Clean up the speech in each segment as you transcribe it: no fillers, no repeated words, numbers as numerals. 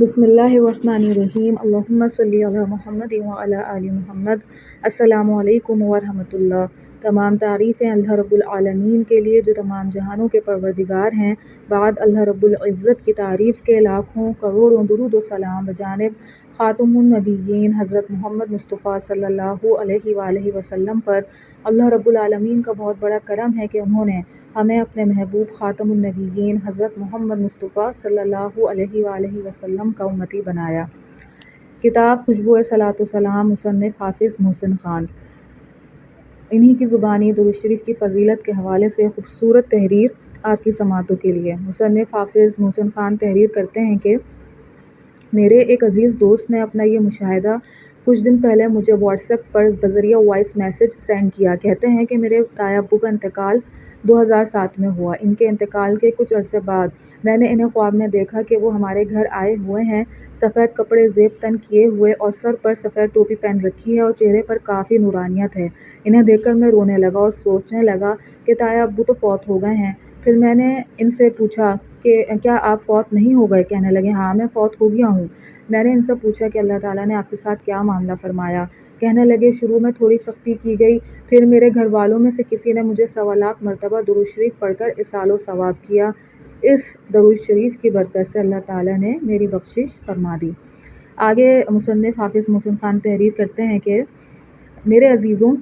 بسم اللہ الرحمن الرحیم، اللہم صلی علی محمد وعلی آل محمد۔ السلام علیکم ورحمۃ اللہ۔ تمام تعریفیں اللہ رب العالمین کے لیے جو تمام جہانوں کے پروردگار ہیں۔ بعد اللہ رب العزت کی تعریف کے لاکھوں کروڑوں درود و سلام بجانب خاتم النبیین حضرت محمد مصطفیٰ صلی اللہ علیہ وآلہ وسلم پر۔ اللہ رب العالمین کا بہت بڑا کرم ہے کہ انہوں نے ہمیں اپنے محبوب خاتم النبیین حضرت محمد مصطفیٰ صلی اللہ علیہ وآلہ وسلم کا امتی بنایا۔ کتاب خوشبوئے صلاۃ و سلام، مصنف حافظ محسن خان۔ انہی کی زبانی درود شریف کی فضیلت کے حوالے سے خوبصورت تحریر آپ کی سماعتوں کے لیے۔ مصنف حافظ محسن خان تحریر کرتے ہیں کہ میرے ایک عزیز دوست نے اپنا یہ مشاہدہ کچھ دن پہلے مجھے واٹس ایپ پر بذریعہ وائس میسج سینڈ کیا۔ کہتے ہیں کہ میرے تایا ابو کا انتقال 2007 میں ہوا۔ ان کے انتقال کے کچھ عرصے بعد میں نے انہیں خواب میں دیکھا کہ وہ ہمارے گھر آئے ہوئے ہیں، سفید کپڑے زیب تن کیے ہوئے اور سر پر سفید ٹوپی پہن رکھی ہے اور چہرے پر کافی نورانیت ہے۔ انہیں دیکھ کر میں رونے لگا اور سوچنے لگا کہ تایا ابو تو فوت ہو گئے ہیں۔ پھر میں نے ان سے پوچھا کہ کیا آپ فوت نہیں ہو گئے؟ کہنے لگے ہاں میں فوت ہو گیا ہوں۔ میں نے ان سے پوچھا کہ اللہ تعالیٰ نے آپ کے ساتھ کیا معاملہ فرمایا؟ کہنے لگے شروع میں تھوڑی سختی کی گئی، پھر میرے گھر والوں میں سے کسی نے مجھے 1.25 لاکھ مرتبہ درود شریف پڑھ کر ایصال و ثواب کیا۔ اس درود شریف کی برکت سے اللہ تعالیٰ نے میری بخشش فرما دی۔ آگے مصنف حافظ محسن خان تحریر کرتے ہیں کہ میرے عزیزوں،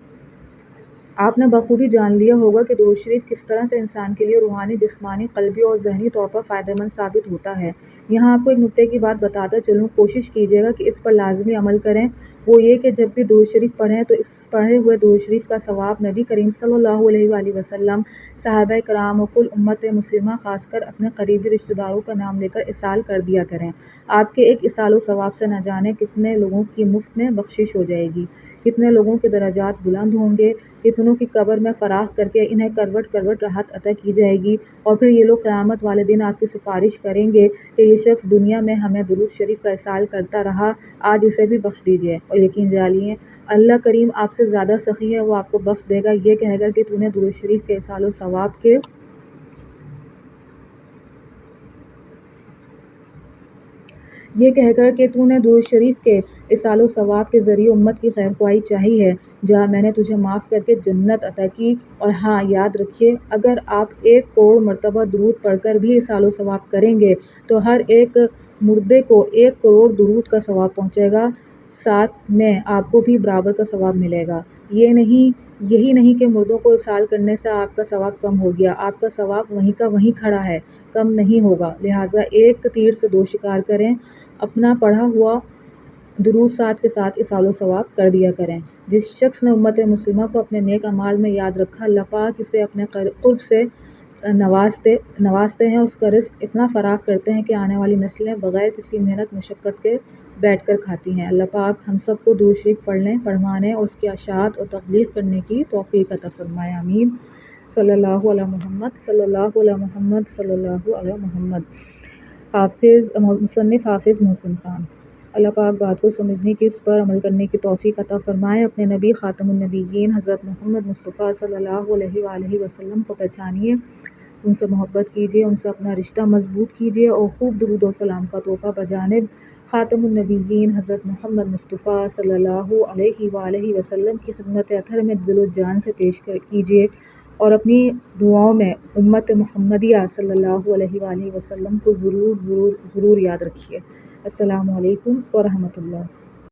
آپ نے بخوبی جان لیا ہوگا کہ درود شریف کس طرح سے انسان کے لیے روحانی، جسمانی، قلبی اور ذہنی طور پر فائدہ مند ثابت ہوتا ہے۔ یہاں آپ کو ایک نکتے کی بات بتاتا چلوں، کوشش کیجیے گا کہ اس پر لازمی عمل کریں۔ وہ یہ کہ جب بھی درود شریف پڑھیں تو اس پڑھے ہوئے درود شریف کا ثواب نبی کریم صلی اللہ علیہ وآلہ وسلم، صحابہ کرام اور کل امت مسلمہ خاص کر اپنے قریبی رشتہ داروں کا نام لے کر ایصال کر دیا کریں۔ آپ کے ایک ایصال و ثواب سے نہ جانے کتنے لوگوں کی مفت میں بخشش ہو جائے گی، کتنے لوگوں کے درجات بلند ہوں گے، کتنوں کی قبر میں فراخ کر کے انہیں کروٹ کروٹ راحت عطا کی جائے گی، اور پھر یہ لوگ قیامت والے دن آپ کی سفارش کریں گے کہ یہ شخص دنیا میں ہمیں درود شریف کا ایصال کرتا رہا، آج اسے بھی بخش دیجیے۔ اور یقین جانیے اللہ کریم آپ سے زیادہ سخی ہے، وہ آپ کو بخش دے گا۔ یہ کہہ کر کہ تو نے درود شریف کے ایصال و ثواب کے درود شریف کے ایصال و ثواب کے ذریعے امت کی خیر خواہی چاہی ہے، جہاں میں نے تجھے معاف کر کے جنت عطا کی۔ اور ہاں یاد رکھیے، اگر آپ 1 کروڑ مرتبہ درود پڑھ کر بھی ایصال و ثواب کریں گے تو ہر ایک مردے کو 1 کروڑ درود کا ثواب پہنچے گا، ساتھ میں آپ کو بھی برابر کا ثواب ملے گا۔ یہی نہیں کہ مردوں کو ایصال کرنے سے آپ کا ثواب کم ہو گیا، آپ کا ثواب وہیں کا وہیں کھڑا ہے، کم نہیں ہوگا۔ لہٰذا ایک تیر سے 2 شکار کریں، اپنا پڑھا ہوا درود ساتھ کے ساتھ ایصال و ثواب کر دیا کریں۔ جس شخص نے امت مسلمہ کو اپنے نیک اعمال میں یاد رکھا، اللہ پاک اسے اپنے قرب سے نوازتے ہیں، اس کا رزق اتنا فراخ کرتے ہیں کہ آنے والی نسلیں بغیر کسی محنت مشقت کے بیٹھ کر کھاتی ہیں۔ اللہ پاک ہم سب کو درود شریف پڑھنے، پڑھوانے اور اس کی اشاعت اور تبلیغ کرنے کی توفیق عطا فرمائے، آمین۔ صلی اللہ علی محمد، صلی اللہ علی محمد، صلی اللہ علی محمد۔ مصنف حافظ محسن خان۔ اللہ پاک بات کو سمجھنے کی، اس پر عمل کرنے کی توفیق عطا فرمائے۔ اپنے نبی خاتم النبیین حضرت محمد مصطفیٰ صلی اللہ علیہ وآلہ وسلم کو پہچانیے، ان سے محبت کیجیے، ان سے اپنا رشتہ مضبوط کیجیے اور خوب درود و سلام کا تحفہ بجانب خاتم النبیین حضرت محمد مصطفیٰ صلی اللہ علیہ وآلہ وسلم کی خدمت اطہر میں دل و جان سے پیش کیجیے، اور اپنی دعاؤں میں امت محمدیہ صلی اللہ علیہ وآلہ وسلم کو ضرور ضرور ضرور یاد رکھیے۔ السلام علیکم ورحمۃ اللہ۔